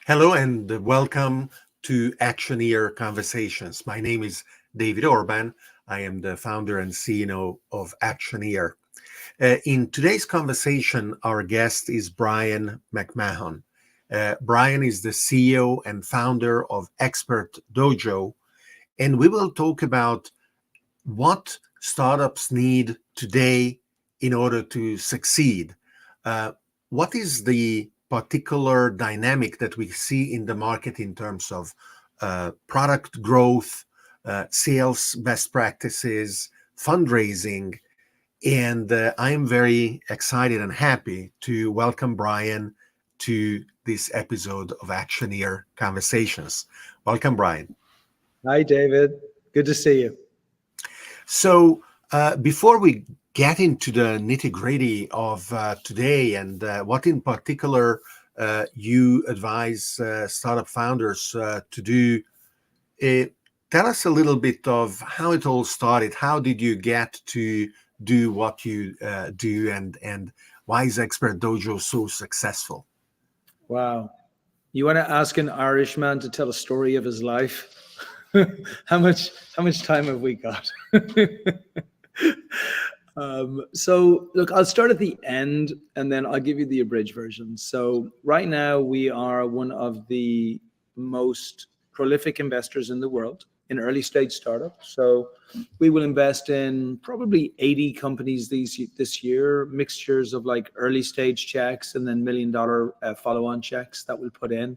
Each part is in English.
Hello and welcome to Actioneer Conversations. My name is David Orban. I am the founder and CEO of Actioneer. In today's conversation, our guest is Brian Mac Mahon. Brian is the CEO and founder of Expert Dojo, and we will talk about what startups need today in order to succeed. What is the particular dynamic that we see in the market in terms of product growth, sales best practices, fundraising? And I am very excited and happy to welcome Brian to this episode of Actioneer Conversations. Welcome, Brian. Hi, David. Good to see you. So before we get into the nitty-gritty of today and what in particular you advise startup founders to do, tell us a little bit of how it all started. How did you get to do what you do, and why is Expert Dojo so successful? Wow. You want to ask an Irishman to tell a story of his life? How much time have we got? So look, I'll start at the end and then I'll give you the abridged version. So right now we are one of the most prolific investors in the world in early stage startups. So we will invest in probably 80 companies this year, mixtures of like early stage checks and then $1 million follow-on checks that we'll put in.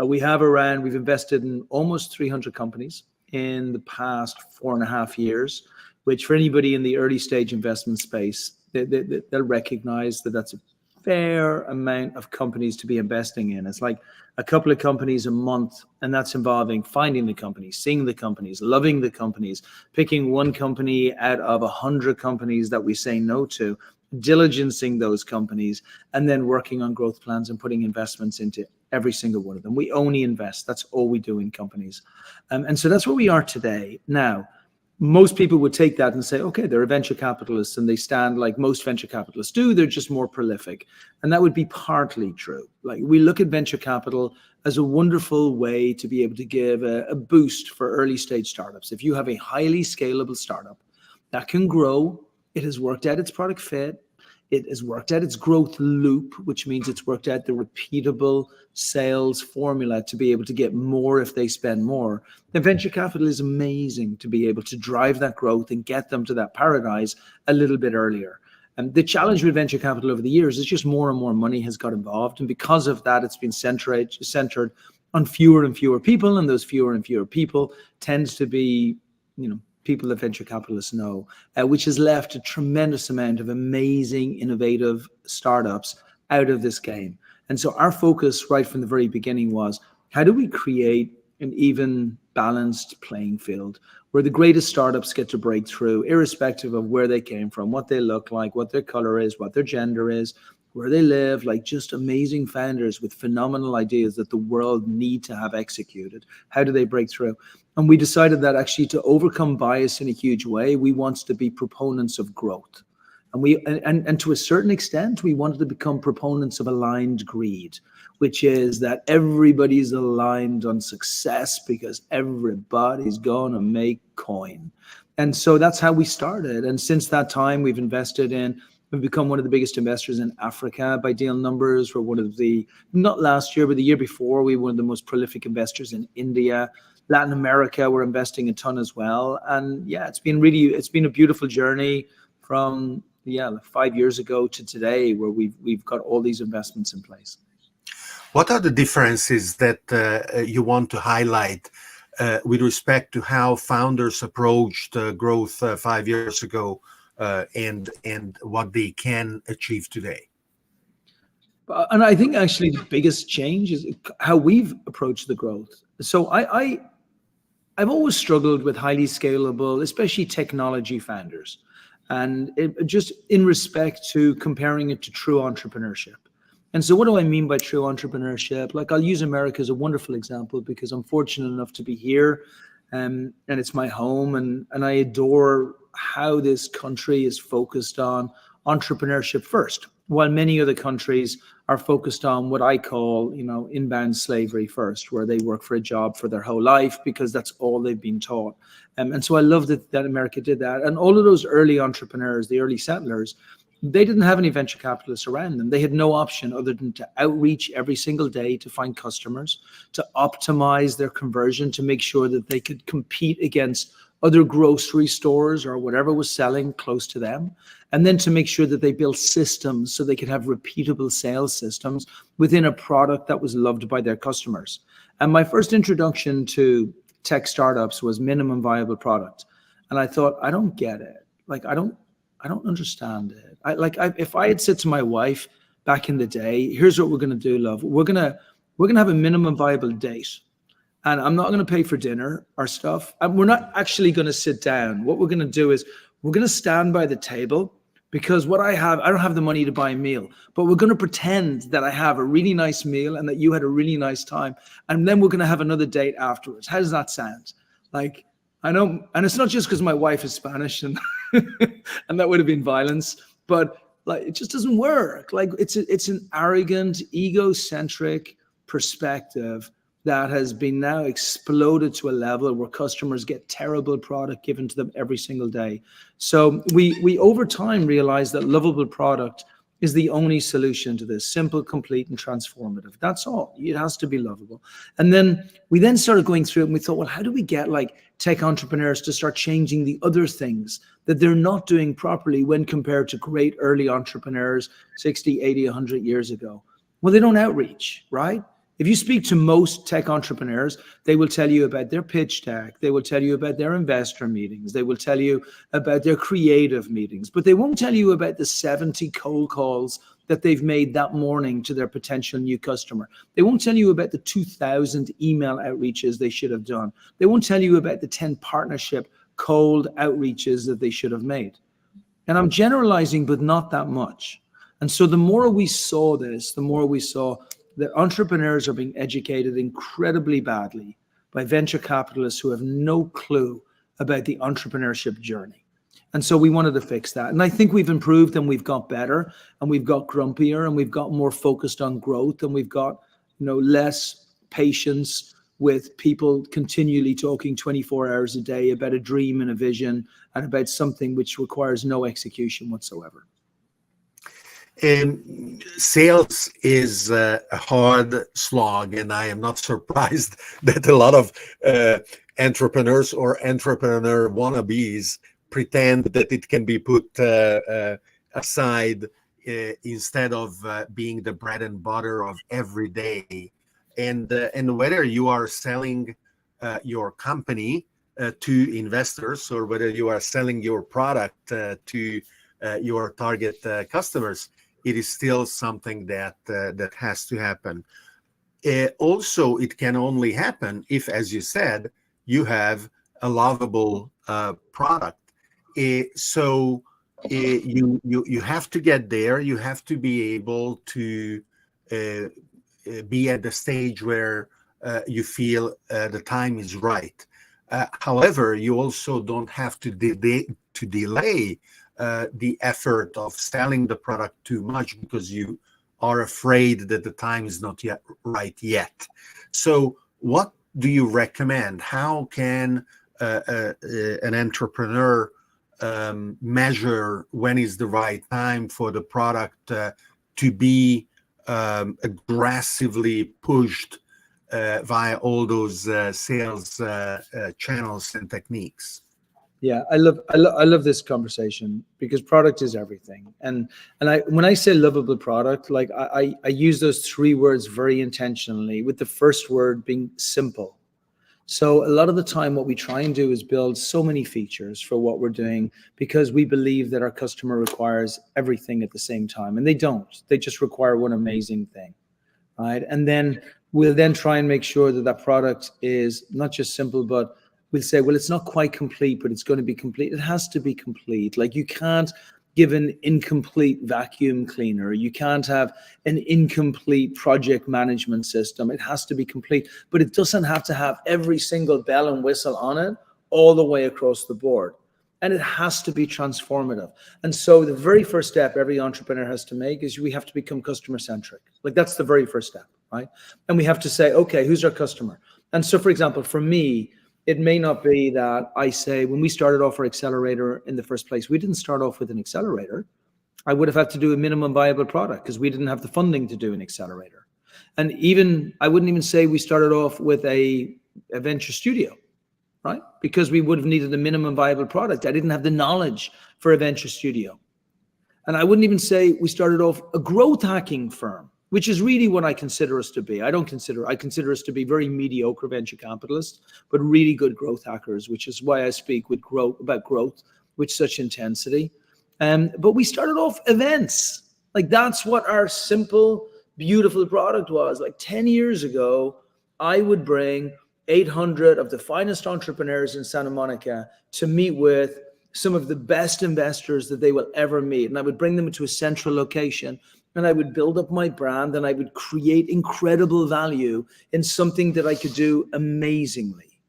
We've invested in almost 300 companies in the past 4.5 years, which for anybody in the early stage investment space, they'll recognize that that's a fair amount of companies to be investing in. It's like a couple of companies a month, and that's involving finding the companies, seeing the companies, loving the companies, picking one company out of 100 companies that we say no to, diligencing those companies, and then working on growth plans and putting investments into every single one of them. We only invest. That's all we do in companies. And so that's where we are today. Now, most people would take that and say, okay, they're a venture capitalist and they stand like most venture capitalists do. They're just more prolific. And that would be partly true. Like we look at venture capital as a wonderful way to be able to give a boost for early stage startups. If you have a highly scalable startup that can grow, it has worked out its product fit, it has worked out its growth loop, which means it's worked out the repeatable sales formula to be able to get more if they spend more. Then venture capital is amazing to be able to drive that growth and get them to that paradise a little bit earlier. And the challenge with venture capital over the years is just more and more money has got involved. And because of that, it's been centered on fewer and fewer people. And those fewer and fewer people tends to be, people that venture capitalists know, which has left a tremendous amount of amazing, innovative startups out of this game. And so our focus right from the very beginning was, how do we create an even balanced playing field where the greatest startups get to break through, irrespective of where they came from, what they look like, what their color is, what their gender is, where they live, like just amazing founders with phenomenal ideas that the world need to have executed. How do they break through? And we decided that actually to overcome bias in a huge way, we wanted to be proponents of growth. And to a certain extent, we wanted to become proponents of aligned greed, which is that everybody's aligned on success because everybody's going to make coin. And so that's how we started. And since that time, we've become one of the biggest investors in Africa by deal numbers. We're one of the, not last year, but the year before, we were one of the most prolific investors in India. Latin America, we're investing a ton as well. And yeah, it's been a beautiful journey from 5 years ago to today, where we've got all these investments in place. What are the differences that you want to highlight with respect to how founders approached growth 5 years ago and what they can achieve today? And I think actually the biggest change is how we've approached the growth. So I've always struggled with highly scalable, especially technology founders, and just in respect to comparing it to true entrepreneurship. And so what do I mean by true entrepreneurship? Like, I'll use America as a wonderful example because I'm fortunate enough to be here, and it's my home, and I adore how this country is focused on entrepreneurship first. while many other countries are focused on what I call, inbound slavery first, where they work for a job for their whole life because that's all they've been taught. And so I love that America did that. And all of those early entrepreneurs, the early settlers, they didn't have any venture capitalists around them. They had no option other than to outreach every single day to find customers, to optimize their conversion, to make sure that they could compete against other grocery stores or whatever was selling close to them, and then to make sure that they built systems so they could have repeatable sales systems within a product that was loved by their customers. And my first introduction to tech startups was minimum viable product. And I thought, I don't get it. Like, I don't understand it. If I had said to my wife back in the day, here's what we're going to do, love. We're going to have a minimum viable date. And I'm not going to pay for dinner or stuff. And we're not actually going to sit down. What we're going to do is we're going to stand by the table, because what I don't have the money to buy a meal, but we're going to pretend that I have a really nice meal and that you had a really nice time. And then we're going to have another date afterwards. How does that sound? Like, I know, and it's not just because my wife is Spanish and and that would have been violence, but like, it just doesn't work. Like, it's an arrogant, egocentric perspective that has been now exploded to a level where customers get terrible product given to them every single day. So we over time realized that lovable product is the only solution to this: simple, complete, and transformative. That's all. It has to be lovable. And then we started going through it, and we thought, well, how do we get like tech entrepreneurs to start changing the other things that they're not doing properly when compared to great early entrepreneurs 60, 80, 100 years ago? Well, they don't outreach, right? If you speak to most tech entrepreneurs, they will tell you about their pitch deck. They will tell you about their investor meetings. They will tell you about their creative meetings, but they won't tell you about the 70 cold calls that they've made that morning to their potential new customer. They won't tell you about the 2,000 email outreaches they should have done. They won't tell you about the 10 partnership cold outreaches that they should have made. And I'm generalizing, but not that much. And so the more we saw this, the more we saw that entrepreneurs are being educated incredibly badly by venture capitalists who have no clue about the entrepreneurship journey. And so we wanted to fix that. And I think we've improved, and we've got better, and we've got grumpier, and we've got more focused on growth, and we've got, less patience with people continually talking 24 hours a day about a dream and a vision and about something which requires no execution whatsoever. And sales is a hard slog, and I am not surprised that a lot of entrepreneurs or entrepreneur wannabes pretend that it can be put aside instead of being the bread and butter of every day. And whether you are selling your company to investors, or whether you are selling your product to your target customers, it is still something that has to happen. Also, it can only happen if, as you said, you have a lovable product. So you have to get there. You have to be able to be at the stage where you feel the time is right. However, you also don't have to delay the effort of selling the product too much, because you are afraid that the time is not yet right yet. So what do you recommend? How can an entrepreneur measure when is the right time for the product to be aggressively pushed via all those sales channels and techniques? Yeah, I love this conversation, because product is everything. And when I say lovable product, like I use those three words very intentionally, with the first word being simple. So a lot of the time what we try and do is build so many features for what we're doing, because we believe that our customer requires everything at the same time, and they don't. They just require one amazing thing, right? And then we'll then try and make sure that that product is not just simple, but we'll say, well, it's not quite complete, but it's going to be complete. It has to be complete. Like, you can't give an incomplete vacuum cleaner. You can't have an incomplete project management system. It has to be complete, but it doesn't have to have every single bell and whistle on it all the way across the board. and it has to be transformative. And so the very first step every entrepreneur has to make is we have to become customer centric. Like that's the very first step, right? And we have to say, okay, who's our customer? And so, for example, for me, it may not be that I say, when we started off our accelerator in the first place, we didn't start off with an accelerator. I would have had to do a minimum viable product because we didn't have the funding to do an accelerator. And even, I wouldn't even say we started off with a venture studio, right? Because we would have needed a minimum viable product. I didn't have the knowledge for a venture studio. And I wouldn't even say we started off a growth hacking firm, which is really what I consider us to be. I consider us to be very mediocre venture capitalists, but really good growth hackers, which is why I speak about growth with such intensity. But we started off events. Like that's what our simple, beautiful product was. Like 10 years ago, I would bring 800 of the finest entrepreneurs in Santa Monica to meet with some of the best investors that they will ever meet. And I would bring them to a central location, and I would build up my brand, and I would create incredible value in something that I could do amazingly.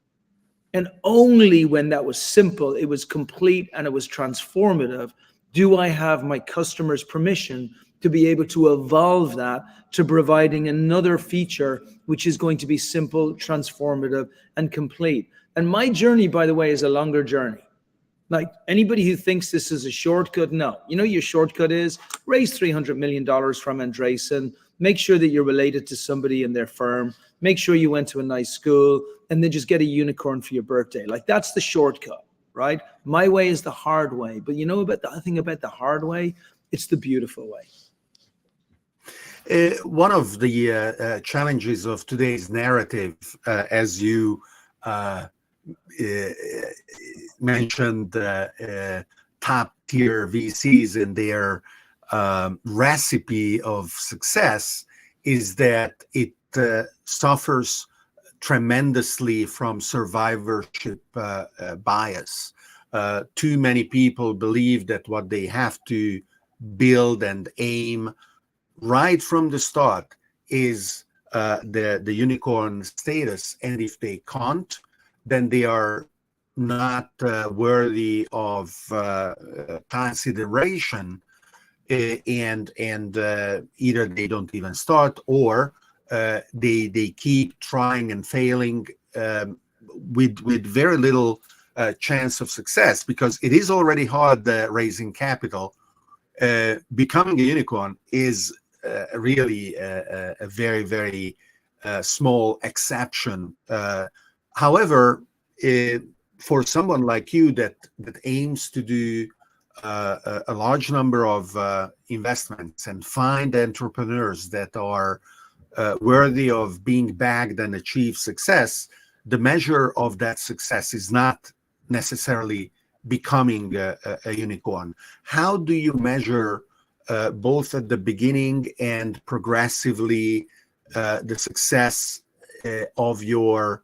And only when that was simple, it was complete, and it was transformative, do I have my customers' permission to be able to evolve that to providing another feature, which is going to be simple, transformative, and complete. And my journey, by the way, is a longer journey. Like anybody who thinks this is a shortcut, no. You know, your shortcut is raise $300 million from Andreessen, make sure that you're related to somebody in their firm, make sure you went to a nice school, and then just get a unicorn for your birthday. Like that's the shortcut, right? My way is the hard way. But you know about the thing about the hard way? It's the beautiful way. One of the challenges of today's narrative, as you mentioned, top tier VCs and their recipe of success, is that it suffers tremendously from survivorship bias. Too many people believe that what they have to build and aim right from the start is the unicorn status, and if they can't, then they are not worthy of consideration, and either they don't even start, or they keep trying and failing with very little chance of success, because it is already hard raising capital. Becoming a unicorn is really a very, very small exception. However, for someone like you that aims to do a large number of investments and find entrepreneurs that are worthy of being backed and achieve success, the measure of that success is not necessarily becoming a unicorn. How do you measure both at the beginning and progressively the success of your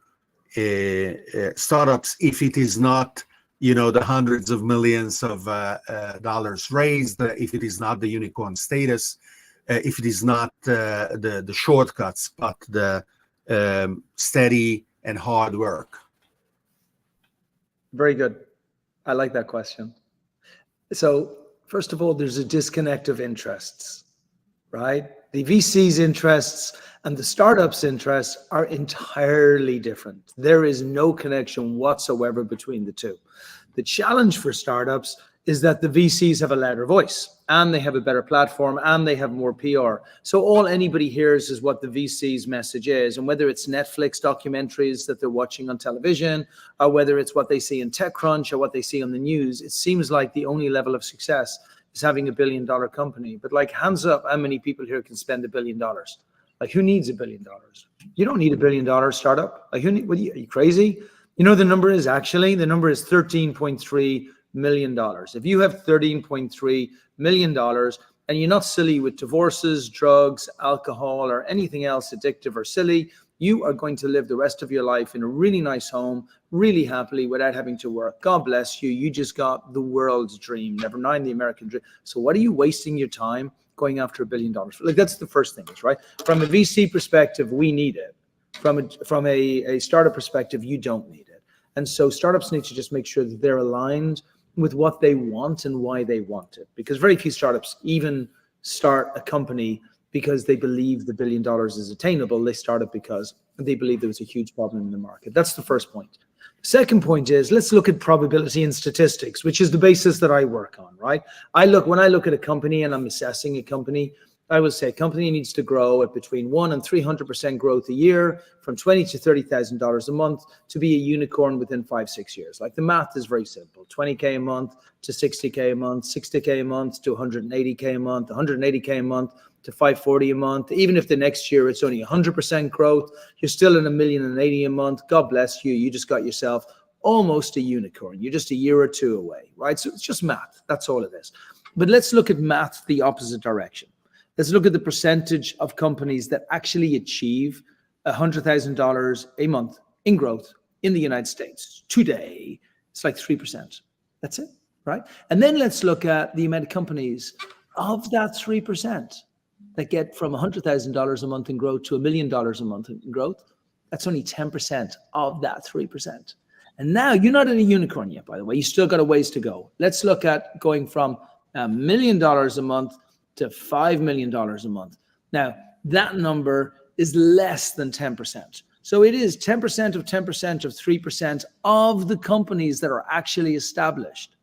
startups, if it is not, you know, the hundreds of millions of dollars raised, if it is not the unicorn status, if it is not the shortcuts, but the steady and hard work? Very good. I like that question. So first of all, there's a disconnect of interests, right? The VC's interests and the startup's interests are entirely different. There is no connection whatsoever between the two. The challenge for startups is that the VCs have a louder voice, and they have a better platform, and they have more PR. So all anybody hears is what the VC's message is, and whether it's Netflix documentaries that they're watching on television, or whether it's what they see in TechCrunch or what they see on the news, it seems like the only level of success is having $1 billion company. But like, hands up, how many people here can spend $1 billion? Like, who needs $1 billion? You don't need $1 billion startup. Like, are you crazy? You know, the number is $13.3 million. If you have $13.3 million and you're not silly with divorces, drugs, alcohol, or anything else addictive or silly, you are going to live the rest of your life in a really nice home, really happily, without having to work. God bless you. You just got the world's dream, never mind the American dream. So what are you wasting your time going after $1 billion? Like, that's the first thing, right? From a VC perspective, we need it. From a startup perspective, you don't need it. And so startups need to just make sure that they're aligned with what they want and why they want it. Because very few startups even start a company because they believe the $1 billion is attainable. They start it because they believe there was a huge problem in the market. That's the first point. Second point is, let's look at probability and statistics, which is the basis that I work on, right? When I look at a company and I'm assessing a company, I would say a company needs to grow at between 1 and 300% growth a year, from $20,000 to $30,000 a month, to be a unicorn within 5-6 years. Like, the math is very simple: 20K a month to 60K a month, 60K a month to 180K a month, 180K a month to 540 a month. Even if the next year it's only 100% growth, you're still in $1,080,000 a month. God bless you. You just got yourself almost a unicorn. You're just a year or two away, right? So it's just math. That's all it is. But let's look at math the opposite direction. Let's look at the percentage of companies that actually achieve $100,000 a month in growth in the United States. Today, it's like 3%. That's it, right? And then let's look at the amount of companies of that 3% that get from $100,000 a month in growth to $1 million a month in growth. That's only 10% of that 3%. And now you're not in a unicorn yet, by the way. You still got a ways to go. Let's look at going from $1 million a month to $5 million a month. Now, that number is less than 10%. So it is 10% of 10% of 3% of the companies that are actually established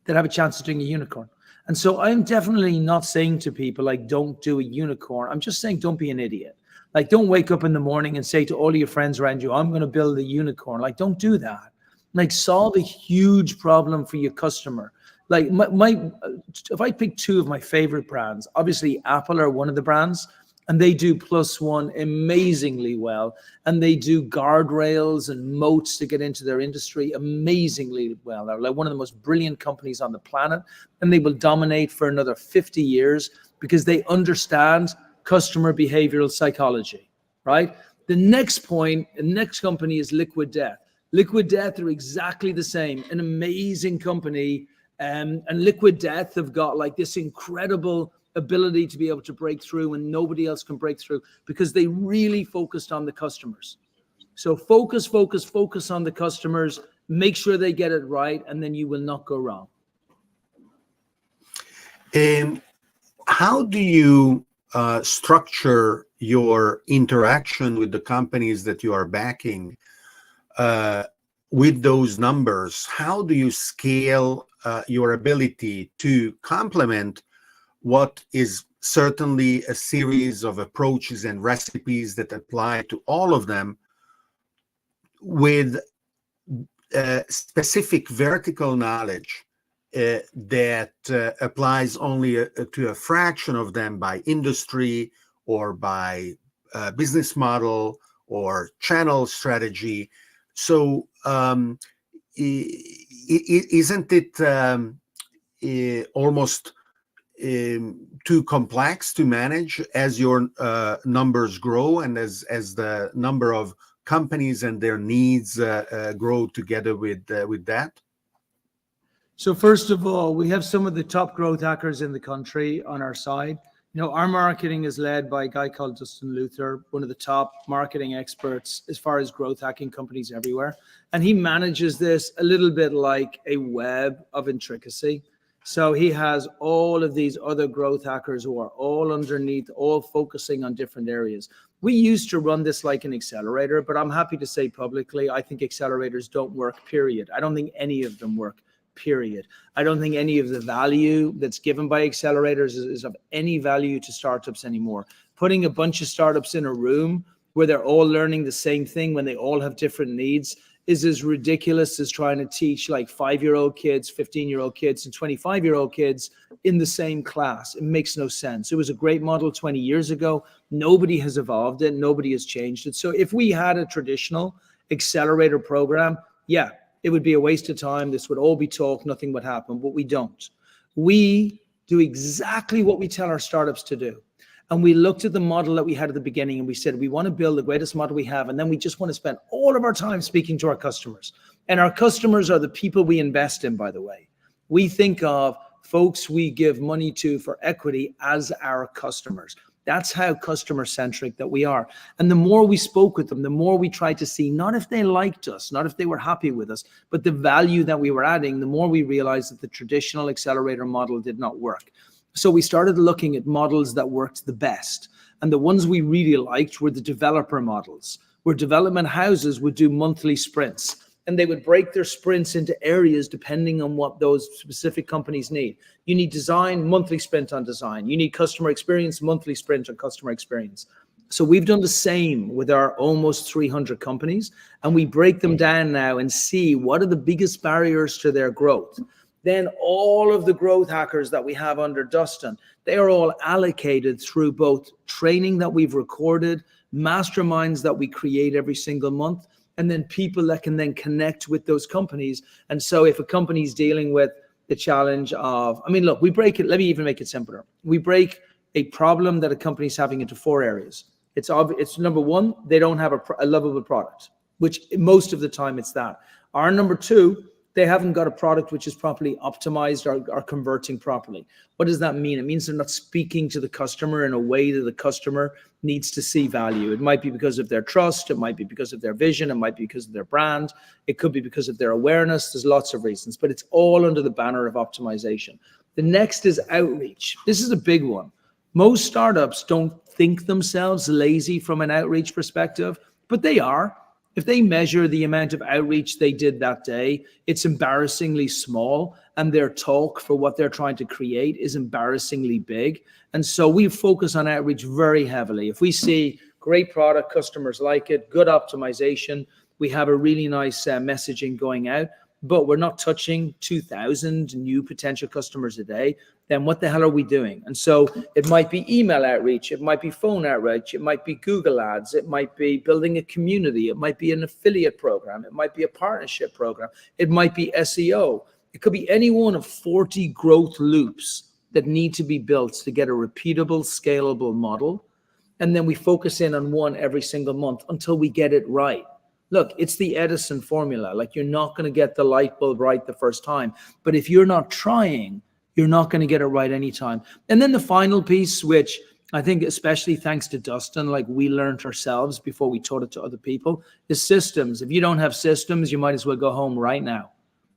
that have a chance of doing a unicorn. And so I'm definitely not saying to people, like, don't do a unicorn. I'm just saying, don't be an idiot. Like, don't wake up in the morning and say to all of your friends around you, I'm going to build a unicorn. Like, don't do that. Like, solve a huge problem for your customer. Like, if I pick two of my favorite brands, obviously Apple are one of the brands, and they do +1 amazingly well. And they do guardrails and moats to get into their industry amazingly well. They're like one of the most brilliant companies on the planet, and they will dominate for another 50 years because they understand customer behavioral psychology, right? The next company is Liquid Death. Liquid Death are exactly the same, an amazing company. And Liquid Death have got like this incredible ability to be able to break through when nobody else can break through, because they really focused on the customers. So focus on the customers, make sure they get it right, and then you will not go wrong. How do you structure your interaction with the companies that you are backing with those numbers? How do you scale your ability to complement what is certainly a series of approaches and recipes that apply to all of them, with specific vertical knowledge that applies only to a fraction of them by industry or by business model or channel strategy? So isn't it almost too complex to manage as your numbers grow and as the number of companies and their needs grow together with that? So first of all, we have some of the top growth hackers in the country on our side. You know, our marketing is led by a guy called Dustin Luther, one of the top marketing experts as far as growth hacking companies everywhere. And he manages this a little bit like a web of intricacy. So he has all of these other growth hackers who are all underneath, all focusing on different areas. We used to run this like an accelerator, but I'm happy to say publicly, I think accelerators don't work, period. I don't think any of them work, period. I don't think any of the value that's given by accelerators is of any value to startups anymore. Putting a bunch of startups in a room where they're all learning the same thing when they all have different needs is as ridiculous as trying to teach like 5-year-old kids, 15-year-old kids, and 25-year-old kids in the same class. It makes no sense. It was a great model 20 years ago. Nobody has evolved it. Nobody has changed it. So if we had a traditional accelerator program, yeah, it would be a waste of time. This would all be talk. Nothing would happen, but we don't. We do exactly what we tell our startups to do. And we looked at the model that we had at the beginning and we said, we want to build the greatest model we have. And then we just want to spend all of our time speaking to our customers. And our customers are the people we invest in, by the way. We think of folks we give money to for equity as our customers. That's how customer-centric that we are. And the more we spoke with them, the more we tried to see, not if they liked us, not if they were happy with us, but the value that we were adding, the more we realized that the traditional accelerator model did not work. So we started looking at models that worked the best. And the ones we really liked were the developer models, where development houses would do monthly sprints. And they would break their sprints into areas depending on what those specific companies need. You need design, monthly sprint on design. You need customer experience, monthly sprint on customer experience. So we've done the same with our almost 300 companies, and we break them down now and see what are the biggest barriers to their growth. Then all of the growth hackers that we have under Dustin, they are all allocated through both training that we've recorded, masterminds that we create every single month, and then people that can then connect with those companies. And so if a company's dealing with the challenge of, I mean, look, we break it, let me even make it simpler. We break a problem that a company's having into 4 areas. It's number 1, they don't have a lovable product, which most of the time it's that. Our number 2, they haven't got a product which is properly optimized or converting properly. What does that mean? It means they're not speaking to the customer in a way that the customer needs to see value. It might be because of their trust. It might be because of their vision. It might be because of their brand. It could be because of their awareness. There's lots of reasons, but it's all under the banner of optimization. The next is outreach. This is a big one. Most startups don't think themselves lazy from an outreach perspective, but they are. If they measure the amount of outreach they did that day, it's embarrassingly small, and their talk for what they're trying to create is embarrassingly big. And so we focus on outreach very heavily. If we see great product, customers like it, good optimization, we have a really nice messaging going out, but we're not touching 2,000 new potential customers a day, then what the hell are we doing? And so it might be email outreach, it might be phone outreach, it might be Google ads, it might be building a community, it might be an affiliate program, it might be a partnership program, it might be SEO. It could be any one of 40 growth loops that need to be built to get a repeatable, scalable model. And then we focus in on one every single month until we get it right. Look, it's the Edison formula. Like, you're not going to get the light bulb right the first time. But if you're not trying, you're not going to get it right anytime. And then the final piece, which I think especially thanks to Dustin, like we learned ourselves before we taught it to other people, is systems. If you don't have systems, you might as well go home right now.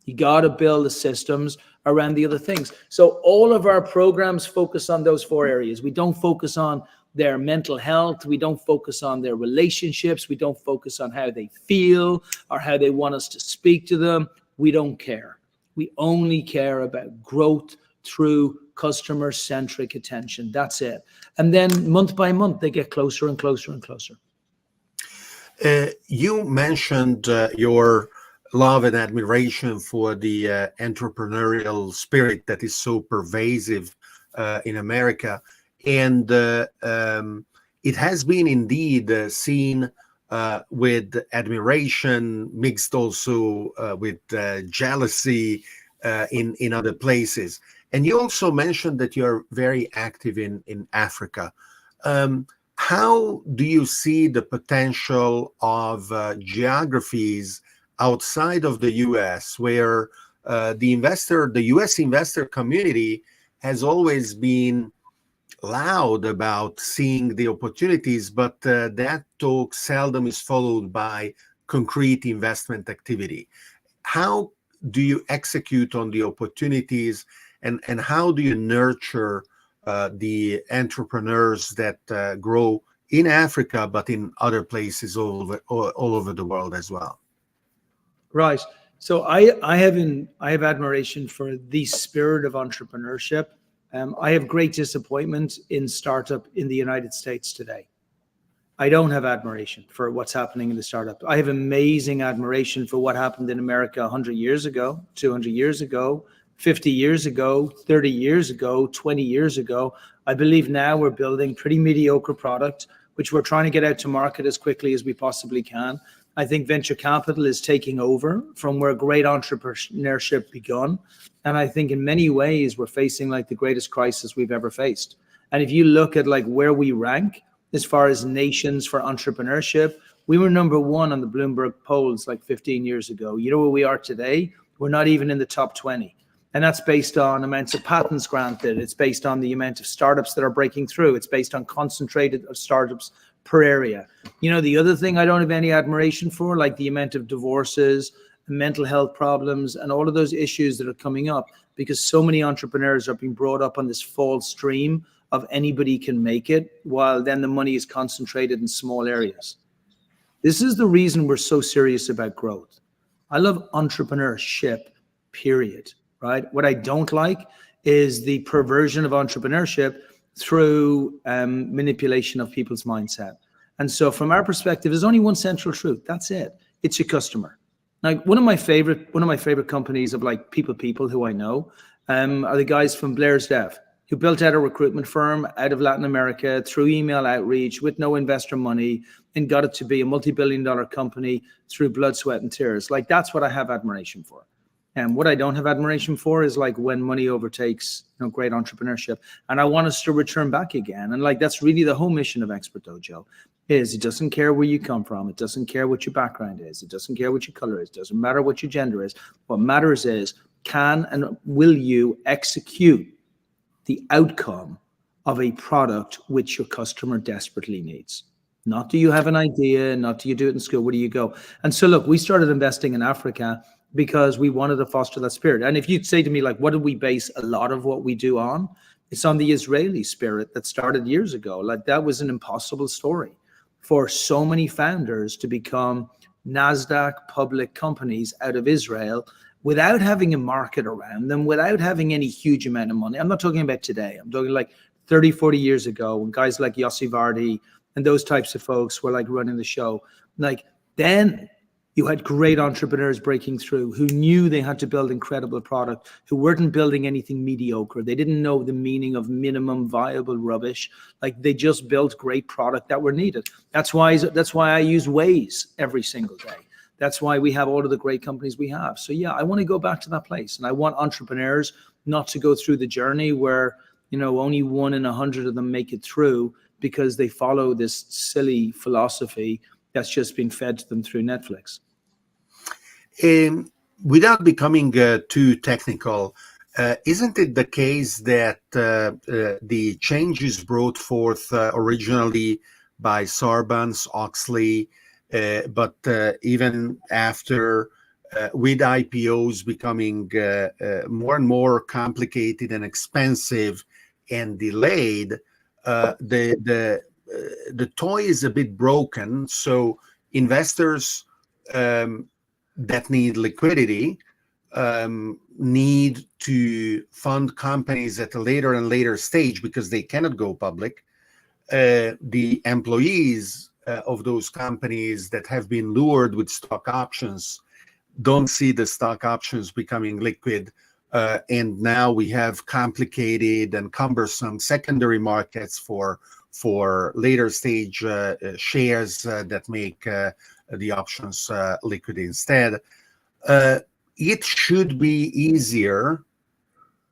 You got to build the systems around the other things. So all of our programs focus on those 4 areas. We don't focus on their mental health. We don't focus on their relationships. We don't focus on how they feel or how they want us to speak to them. We don't care. We only care about growth through customer-centric attention. That's it. And then month by month, they get closer and closer and closer. You mentioned your love and admiration for the entrepreneurial spirit that is so pervasive in America. And it has been indeed seen with admiration mixed also with jealousy in other places. And you also mentioned that you're very active in Africa. How do you see the potential of geographies outside of the US, where the US investor community has always been loud about seeing the opportunities, but that talk seldom is followed by concrete investment activity? How do you execute on the opportunities, and how do you nurture the entrepreneurs that grow in Africa, but in other places all over the world as well? Right. So I have admiration for the spirit of entrepreneurship. I have great disappointment in startup in the United States today. I don't have admiration for what's happening in the startup. I have amazing admiration for what happened in America 100 years ago, 200 years ago, 50 years ago, 30 years ago, 20 years ago. I believe now we're building pretty mediocre product, which we're trying to get out to market as quickly as we possibly can. I think venture capital is taking over from where great entrepreneurship begun. And I think in many ways, we're facing like the greatest crisis we've ever faced. And if you look at like where we rank as far as nations for entrepreneurship, we were number 1 on the Bloomberg polls like 15 years ago. You know where we are today? We're not even in the top 20. And that's based on amounts of patents granted. It's based on the amount of startups that are breaking through. It's based on concentrated of startups per area. You know, the other thing I don't have any admiration for, like the amount of divorces, mental health problems, and all of those issues that are coming up, because so many entrepreneurs are being brought up on this false stream of anybody can make it, while then the money is concentrated in small areas. This is the reason we're so serious about growth. I love entrepreneurship, period, right? What I don't like is the perversion of entrepreneurship through manipulation of people's mindset. And so from our perspective, there's only one central truth. That's it. It's your customer. Like one of my favorite companies of like people who I know are the guys from Blair's Dev, who built out a recruitment firm out of Latin America through email outreach with no investor money and got it to be a multi-billion-dollar company through blood, sweat, and tears. Like that's what I have admiration for. And what I don't have admiration for is like when money overtakes, you know, great entrepreneurship. And I want us to return back again. And like that's really the whole mission of Expert Dojo. Is it doesn't care where you come from. It doesn't care what your background is. It doesn't care what your color is. It doesn't matter what your gender is. What matters is can and will you execute the outcome of a product which your customer desperately needs. Not do you have an idea, not do you do it in school, where do you go? And so look, we started investing in Africa because we wanted to foster that spirit. And if you'd say to me, like, what do we base a lot of what we do on? It's on the Israeli spirit that started years ago. Like that was an impossible story for so many founders to become NASDAQ public companies out of Israel without having a market around them, without having any huge amount of money. I'm not talking about today. I'm talking like 30, 40 years ago when guys like Yossi Vardi and those types of folks were like running the show. Like then you had great entrepreneurs breaking through who knew they had to build incredible product, who weren't building anything mediocre. They didn't know the meaning of minimum viable rubbish. Like they just built great product that were needed. That's why I use Waze every single day. That's why we have all of the great companies we have. So yeah, I want to go back to that place. And I want entrepreneurs not to go through the journey where, you know, only 1 in 100 of them make it through because they follow this silly philosophy that's just been fed to them through Netflix. Without becoming too technical, isn't it the case that the changes brought forth originally by Sarbanes-Oxley, but even after with IPOs becoming more and more complicated and expensive and delayed, the toy is a bit broken. So investors that need liquidity need to fund companies at a later and later stage because they cannot go public. The employees of those companies that have been lured with stock options don't see the stock options becoming liquid. And now we have complicated and cumbersome secondary markets for later stage shares that make the options liquid instead. It should be easier,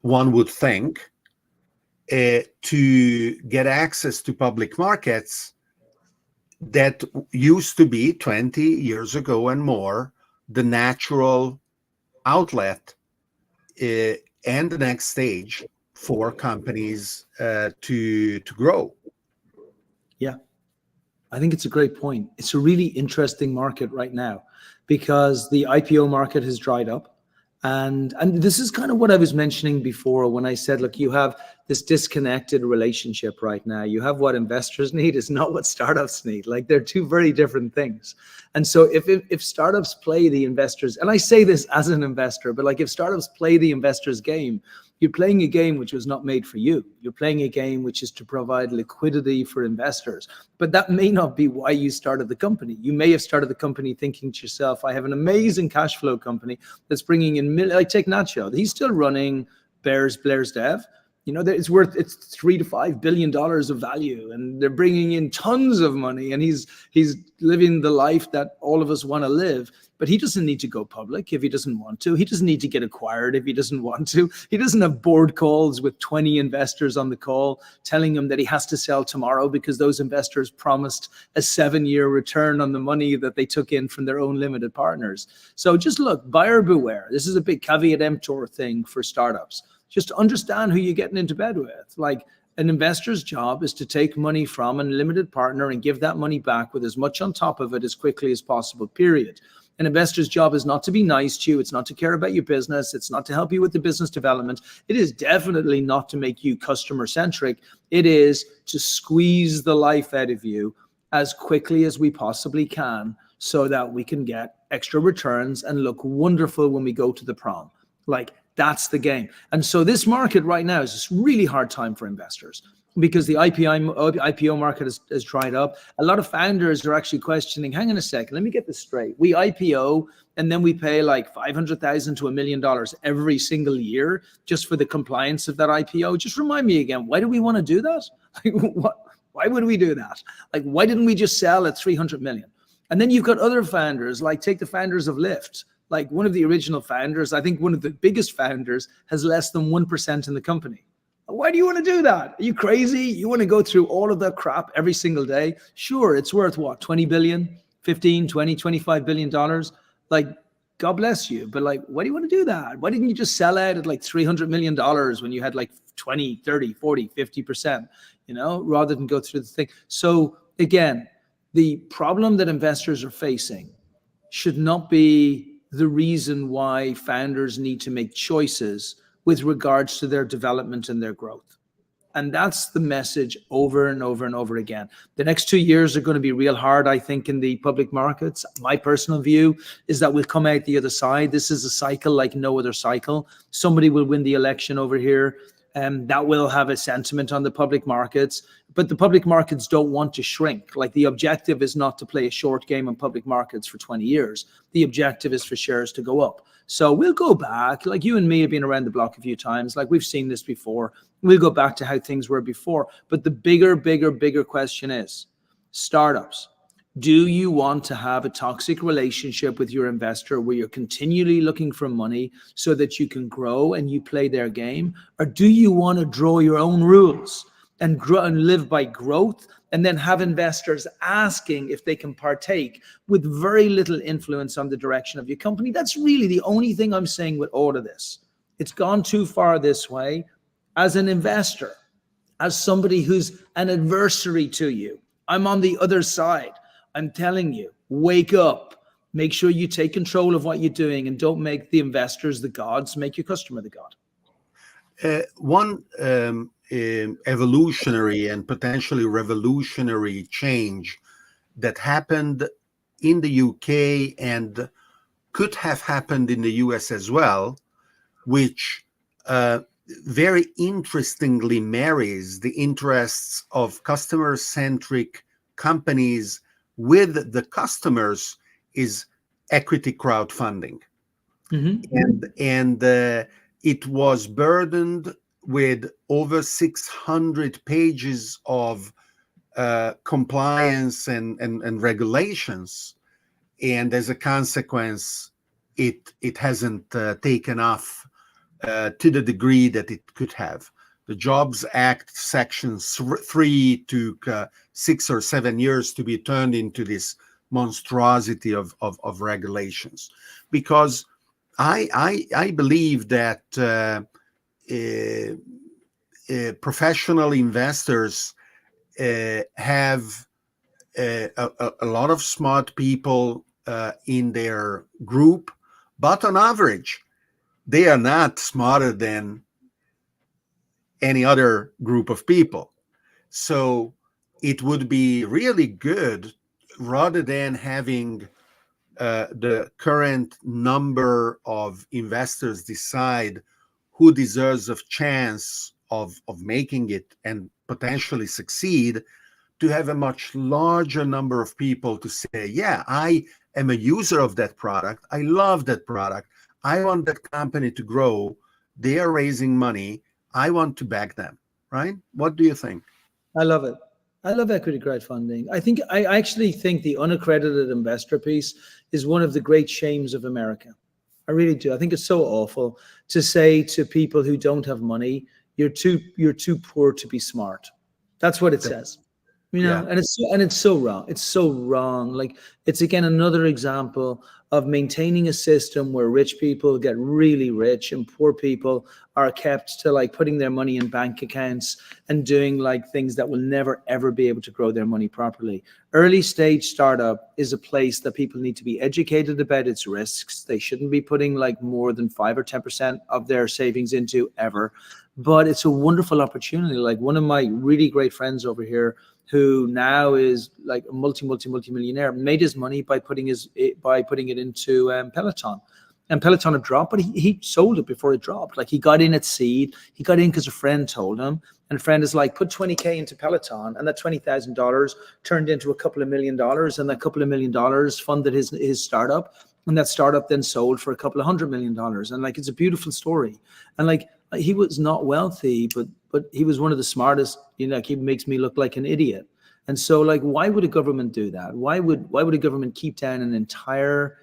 one would think, to get access to public markets that used to be 20 years ago and more the natural outlet and the next stage for companies to grow. Yeah, I think it's a great point. It's a really interesting market right now because the IPO market has dried up. And this is kind of what I was mentioning before when I said, look, you have this disconnected relationship right now. You have what investors need is not what startups need. Like they're two very different things. And so if startups play the investors, and I say this as an investor, but like if startups play the investors game, you're playing a game which was not made for you. You're playing a game which is to provide liquidity for investors. But that may not be why you started the company. You may have started the company thinking to yourself, I have an amazing cash flow company that's bringing in, like take Nacho. He's still running Blair's Dev. You know, it's $3 to $5 billion of value, and they're bringing in tons of money, and he's living the life that all of us want to live. but he doesn't need to go public if he doesn't want to. He doesn't need to get acquired if he doesn't want to. He doesn't have board calls with 20 investors on the call telling him that he has to sell tomorrow because those investors promised a 7-year return on the money that they took in from their own limited partners. So just look, buyer beware. This is a big caveat emptor thing for startups. Just understand who you're getting into bed with. Like, an investor's job is to take money from a limited partner and give that money back with as much on top of it as quickly as possible, period. An investor's job is not to be nice to you. It's not to care about your business. It's not to help you with the business development. It is definitely not to make you customer centric. It is to squeeze the life out of you as quickly as we possibly can so that we can get extra returns and look wonderful when we go to the prom. Like, that's the game. And so this market right now is a really hard time for investors because the IPO market has dried up. A lot of founders are actually questioning, hang on a second, let me get this straight. We IPO and then we pay like $500,000 to $1 million every single year just for the compliance of that IPO. Just remind me again, why do we want to do that? Like, why would we do that? Like, why didn't we just sell at 300 million? And then you've got other founders, like take the founders of Lyft. Like, one of the original founders, I think one of the biggest founders, has less than 1% in the company. Why do you want to do that? Are you crazy? You want to go through all of that crap every single day? Sure, it's worth what, 20 billion, 15, 20, 25 billion dollars? Like, God bless you. But like, why do you want to do that? Why didn't you just sell out at like $300 million when you had like 20, 30, 40, 50%, you know, rather than go through the thing? So again, the problem that investors are facing should not be the reason why founders need to make choices with regards to their development and their growth. And that's the message over and over and over again. The next 2 years are going to be real hard, I think, in the public markets. My personal view is that we'll come out the other side. This is a cycle like no other cycle. Somebody will win the election over here. That will have a sentiment on the public markets, but the public markets don't want to shrink. Like, the objective is not to play a short game in public markets for 20 years. The objective is for shares to go up. So we'll go back, like you and me have been around the block a few times, like we've seen this before. We'll go back to how things were before. But the bigger question is, startups, do you want to have a toxic relationship with your investor where you're continually looking for money so that you can grow and you play their game? Or do you want to draw your own rules and grow and live by growth and then have investors asking if they can partake with very little influence on the direction of your company? That's really the only thing I'm saying with all of this. It's gone too far this way. As an investor, as somebody who's an adversary to you, I'm on the other side. I'm telling you, wake up, make sure you take control of what you're doing and don't make the investors the gods, make your customer the god. One evolutionary and potentially revolutionary change that happened in the UK and could have happened in the US as well, which very interestingly marries the interests of customer-centric companies with the customers, is equity crowdfunding. And it was burdened with over 600 pages of compliance and regulations. And as a consequence, it hasn't taken off to the degree that it could have. The Jobs Act Section 3 took 6 or 7 years to be turned into this monstrosity of regulations, because I believe that professional investors have a lot of smart people in their group, but on average, they are not smarter than any other group of people. So it would be really good, rather than having the current number of investors decide who deserves a chance of making it and potentially succeed, to have a much larger number of people to say, yeah, I am a user of that product. I love that product. I want that company to grow. They are raising money. I want to back them, right? What do you think? I love it. I love equity crowdfunding. I actually think the unaccredited investor piece is one of the great shames of America. I really do. I think it's so awful to say to people who don't have money, you're too poor to be smart. That's what it says. Yeah. And it's so wrong. It's so wrong. Like, it's again another example of maintaining a system where rich people get really rich and poor people are kept to like putting their money in bank accounts and doing like things that will never ever be able to grow their money properly. Early stage startup is a place that people need to be educated about its risks. They shouldn't be putting like more than 5 or 10% of their savings into ever. But it's a wonderful opportunity. Like, one of my really great friends over here, who now is like a multi millionaire, made his money by putting it into Peloton. And Peloton had dropped, but he sold it before it dropped. Like, he got in at seed. He got in because a friend told him. And a friend is like, put 20K into Peloton, and that $20,000 turned into a couple of $1 million, and that couple of $1 million funded his startup. And that startup then sold for a couple of $100 million. And like, it's a beautiful story. And like, he was not wealthy, but he was one of the smartest. Like, he makes me look like an idiot. And so, like, why would a government do that? Why would a government keep down an entire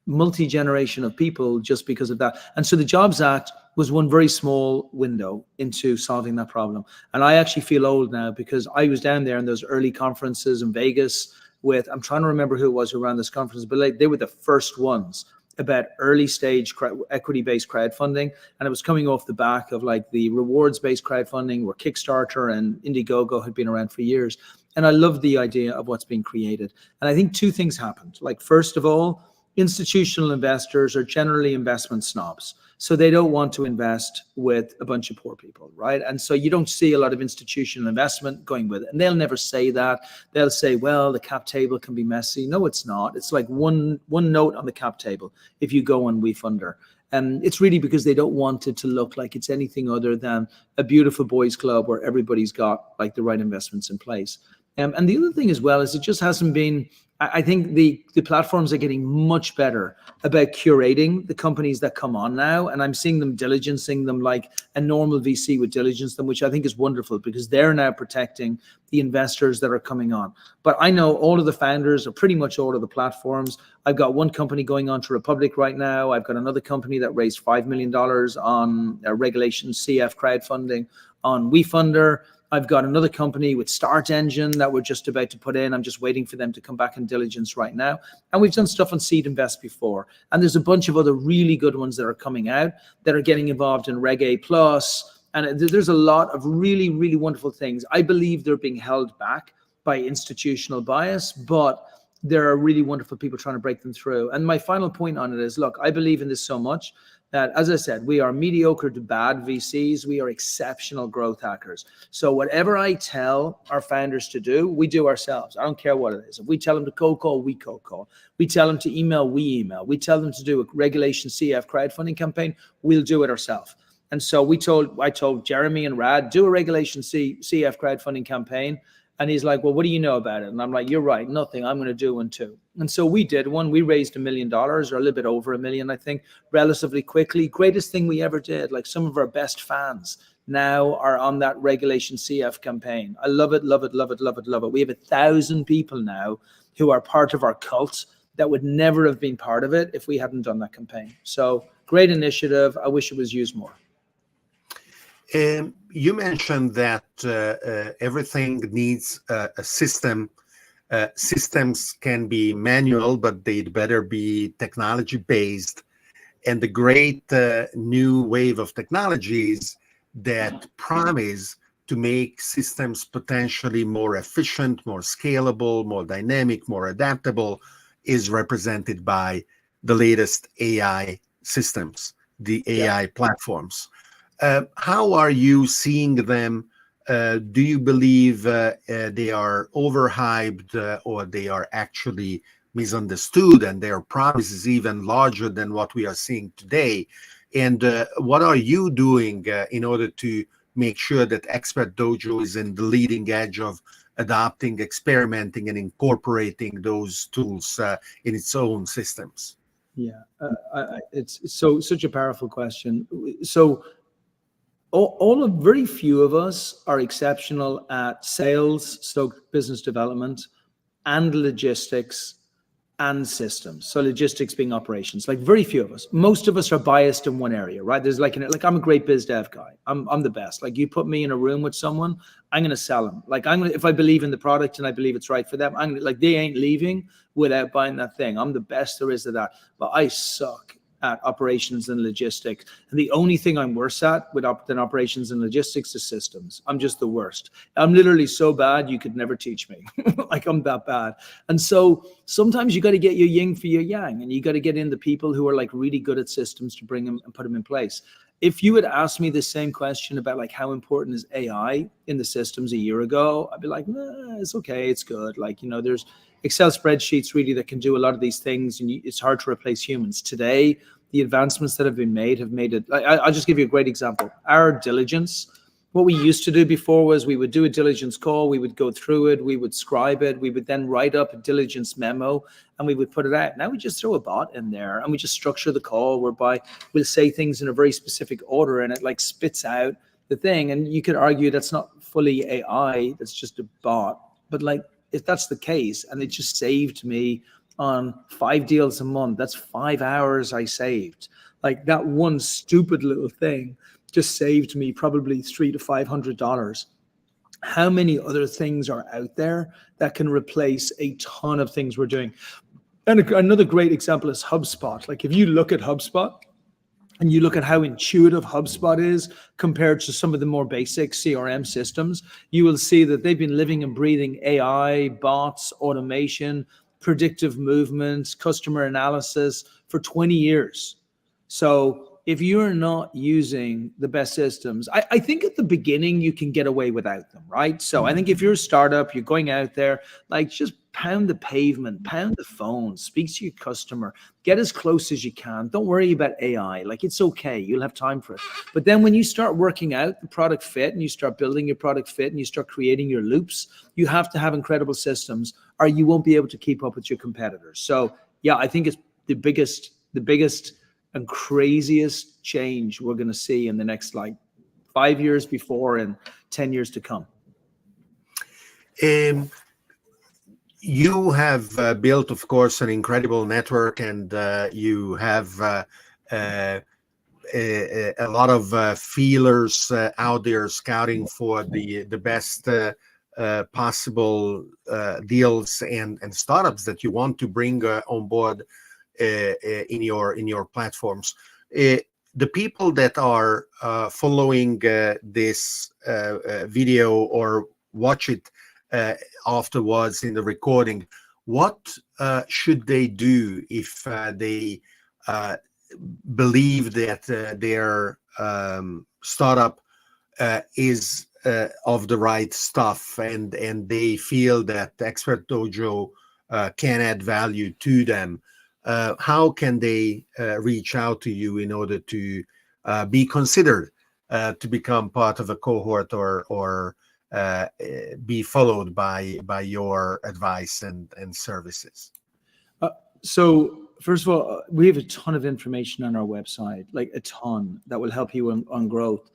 multi-generation of people just because of that? And so the Jobs Act was one very small window into solving that problem. And I actually feel old now because I was down there in those early conferences in Vegas with, I'm trying to remember who it was who ran this conference, but like, they were the first ones about early stage equity-based crowdfunding. And it was coming off the back of like the rewards-based crowdfunding, where Kickstarter and Indiegogo had been around for years. And I love the idea of what's being created. And I think two things happened. Like, first of all, institutional investors are generally investment snobs. So they don't want to invest with a bunch of poor people, right? And so you don't see a lot of institutional investment going with it. And they'll never say that. They'll say, well, the cap table can be messy. No, it's not. It's like one note on the cap table if you go on WeFunder. And it's really because they don't want it to look like it's anything other than a beautiful boys club where everybody's got like the right investments in place. And the other thing as well is it just hasn't been, I think the platforms are getting much better about curating the companies that come on now. And I'm seeing them diligencing them like a normal VC would diligence them, which I think is wonderful because they're now protecting the investors that are coming on. But I know all of the founders of pretty much all of the platforms. I've got one company going on to Republic right now. I've got another company that raised $5 million on Regulation CF crowdfunding on WeFunder. I've got another company with Start Engine that we're just about to put in. I'm just waiting for them to come back in diligence right now. And we've done stuff on Seed Invest before. And there's a bunch of other really good ones that are coming out that are getting involved in Reg A Plus. And there's a lot of really, really wonderful things. I believe they're being held back by institutional bias, but there are really wonderful people trying to break them through. And my final point on it is, look, I believe in this so much that, as I said, we are mediocre to bad VCs. We are exceptional growth hackers. So whatever I tell our founders to do, we do ourselves. I don't care what it is. If we tell them to cold call, we cold call. We tell them to email, we email. We tell them to do a Regulation CF crowdfunding campaign, we'll do it ourselves. And so I told Jeremy and Rad, do a Regulation CF crowdfunding campaign. And he's like, well, what do you know about it? And I'm like, you're right, nothing. I'm going to do one too. And so we did one. We raised $1 million, or a little bit over $1 million, I think, relatively quickly. Greatest thing we ever did. Like, some of our best fans now are on that Regulation CF campaign. I love it, love it, love it, love it, love it. We have 1,000 people now who are part of our cult that would never have been part of it if we hadn't done that campaign. So great initiative. I wish it was used more. You mentioned that everything needs a system. Systems can be manual, but they'd better be technology-based. And the great new wave of technologies that promise to make systems potentially more efficient, more scalable, more dynamic, more adaptable is represented by the latest AI systems, the AI platforms. How are you seeing them? Do you believe they are overhyped or they are actually misunderstood and their promise is even larger than what we are seeing today? And what are you doing in order to make sure that Expert Dojo is in the leading edge of adopting, experimenting, and incorporating those tools in its own systems? Yeah, it's such a powerful question. So very few of us are exceptional at sales, so business development, and logistics and systems. So logistics being operations, like very few of us. Most of us are biased in one area, right? There's like I'm a great biz dev guy. I'm the best. Like you put me in a room with someone, I'm gonna sell them. Like if I believe in the product and I believe it's right for them, they ain't leaving without buying that thing. I'm the best there is at that. But I suck at operations and logistics. And the only thing I'm worse at than operations and logistics is systems. I'm just the worst. I'm literally so bad, you could never teach me. Like I'm that bad. And so sometimes you got to get your yin for your yang, and you got to get in the people who are like really good at systems to bring them and put them in place. If you had asked me the same question about like how important is AI in the systems a year ago, I'd be like, nah, it's okay, it's good. Like, there's Excel spreadsheets really that can do a lot of these things, and it's hard to replace humans. Today, the advancements that have made it. I'll just give you a great example. Our diligence, what we used to do before was we would do a diligence call, we would go through it, we would scribe it, we would then write up a diligence memo, and we would put it out. Now we just throw a bot in there and we just structure the call whereby we'll say things in a very specific order and it like spits out the thing. And you could argue that's not fully AI, that's just a bot. But like, if that's the case, and it just saved me on 5 deals a month, that's 5 hours I saved. Like that one stupid little thing just saved me probably $300 to $500. How many other things are out there that can replace a ton of things we're doing? And another great example is HubSpot. Like if you look at HubSpot and you look at how intuitive HubSpot is compared to some of the more basic CRM systems, you will see that they've been living and breathing AI, bots, automation, predictive movements, customer analysis for 20 years. So if you're not using the best systems, I think at the beginning you can get away without them, right? So I think if you're a startup, you're going out there, like just pound the pavement, pound the phone, speak to your customer, get as close as you can. Don't worry about AI. Like it's okay, you'll have time for it. But then when you start working out the product fit and you start building your product fit and you start creating your loops, you have to have incredible systems or you won't be able to keep up with your competitors. So yeah, I think it's the biggest and craziest change we're going to see in the next like 5 years before and 10 years to come. You have built, of course, an incredible network, and you have a lot of feelers out there scouting for the best possible deals and startups that you want to bring on board in your platforms. The people that are following this video or watch it afterwards in the recording, what should they do if they believe that their startup is of the right stuff and they feel that Expert Dojo can add value to them? How can they reach out to you in order to be considered to become part of a cohort or be followed by your advice and services? So first of all, we have a ton of information on our website, like a ton that will help you on growth.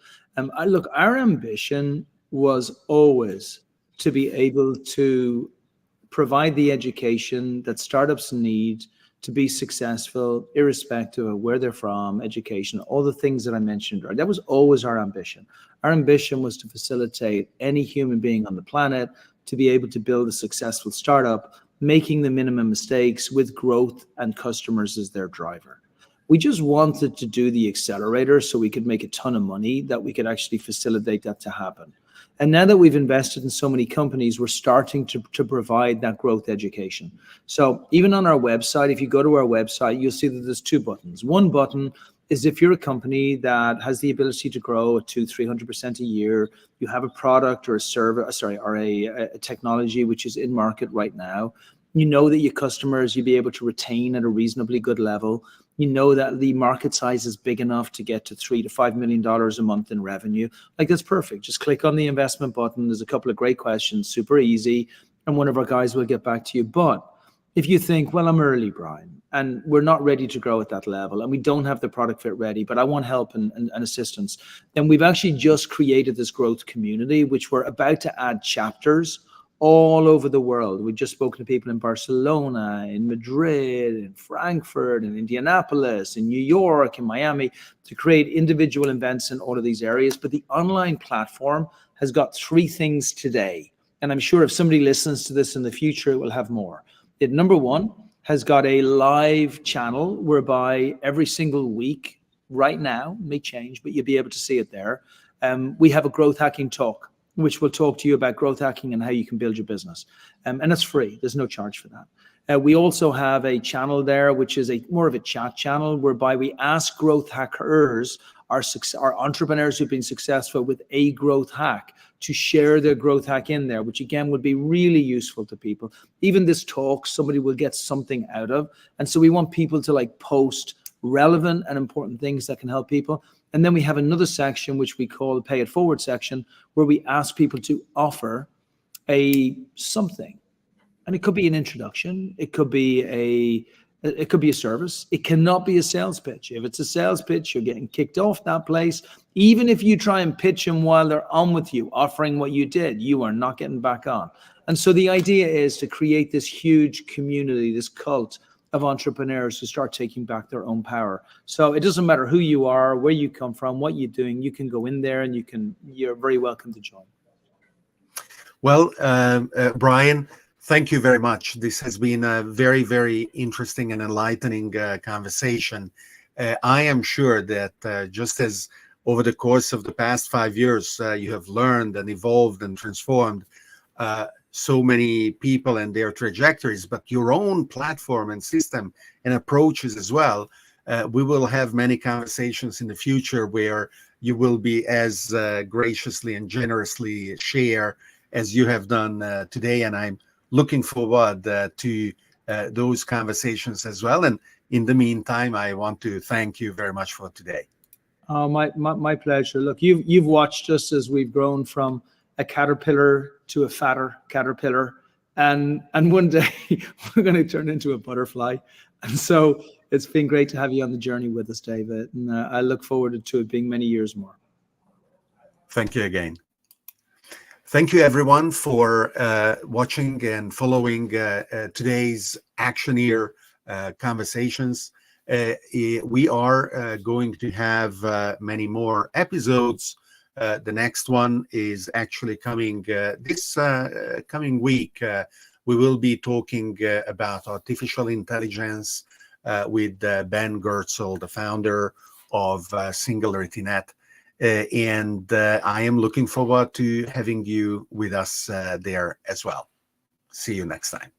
Look, our ambition was always to be able to provide the education that startups need to be successful, irrespective of where they're from, education, all the things that I mentioned. Right? That was always our ambition. Our ambition was to facilitate any human being on the planet to be able to build a successful startup, making the minimum mistakes with growth and customers as their driver. We just wanted to do the accelerator so we could make a ton of money, that we could actually facilitate that to happen. And now that we've invested in so many companies, we're starting to provide that growth education. So even on our website, if you go to our website, you'll see that there's 2 buttons. One button is if you're a company that has the ability to grow at 200-300% a year, you have a product or a service, or a technology which is in market right now. You know that your customers, you'll be able to retain at a reasonably good level. You know that the market size is big enough to get to $3 to $5 million a month in revenue. Like, that's perfect. Just click on the investment button. There's a couple of great questions, super easy, and one of our guys will get back to you. But If you think, well, I'm early, Brian, and we're not ready to grow at that level, and we don't have the product fit ready, but I want help and assistance, then we've actually just created this growth community, which we're about to add chapters all over the world. We've just spoken to people in Barcelona, in Madrid, in Frankfurt, in Indianapolis, in New York, in Miami, to create individual events in all of these areas. But the online platform has got 3 things today. And I'm sure if somebody listens to this in the future, it will have more. It, number 1, has got a live channel whereby every single week, right now, may change, but you'll be able to see it there. We have a growth hacking talk, which will talk to you about growth hacking and how you can build your business. And it's free. There's no charge for that. We also have a channel there, which is more of a chat channel, whereby we ask growth hackers, our entrepreneurs who've been successful with a growth hack, to share their growth hack in there, which again would be really useful to people. Even this talk, somebody will get something out of. And so we want people to like post relevant and important things that can help people. And then we have another section, which we call the Pay It Forward section, where we ask people to offer something. And it could be an introduction. It could be a service. It cannot be a sales pitch. If it's a sales pitch, you're getting kicked off that place. Even if you try and pitch them while they're on with you, offering what you did, you are not getting back on. And so the idea is to create this huge community, this cult of entrepreneurs who start taking back their own power. So it doesn't matter who you are, where you come from, what you're doing, you can go in there and you're very welcome to join. Well, Brian, thank you very much. This has been a very, very interesting and enlightening conversation. I am sure that just as over the course of the past 5 years, you have learned and evolved and transformed so many people and their trajectories, but your own platform and system and approaches as well. We will have many conversations in the future where you will be as graciously and generously share as you have done today. And I'm looking forward to those conversations as well. And in the meantime, I want to thank you very much for today. Oh, my pleasure. Look, you've watched us as we've grown from a caterpillar to a fatter caterpillar, and one day we're going to turn into a butterfly. And so it's been great to have you on the journey with us, David. And I look forward to it being many years more. Thank you again. Thank you, everyone, for watching and following today's Actioneer conversations. We are going to have many more episodes. The next one is actually coming this coming week. We will be talking about artificial intelligence with Ben Goertzel, the founder of SingularityNet. And I am looking forward to having you with us there as well. See you next time.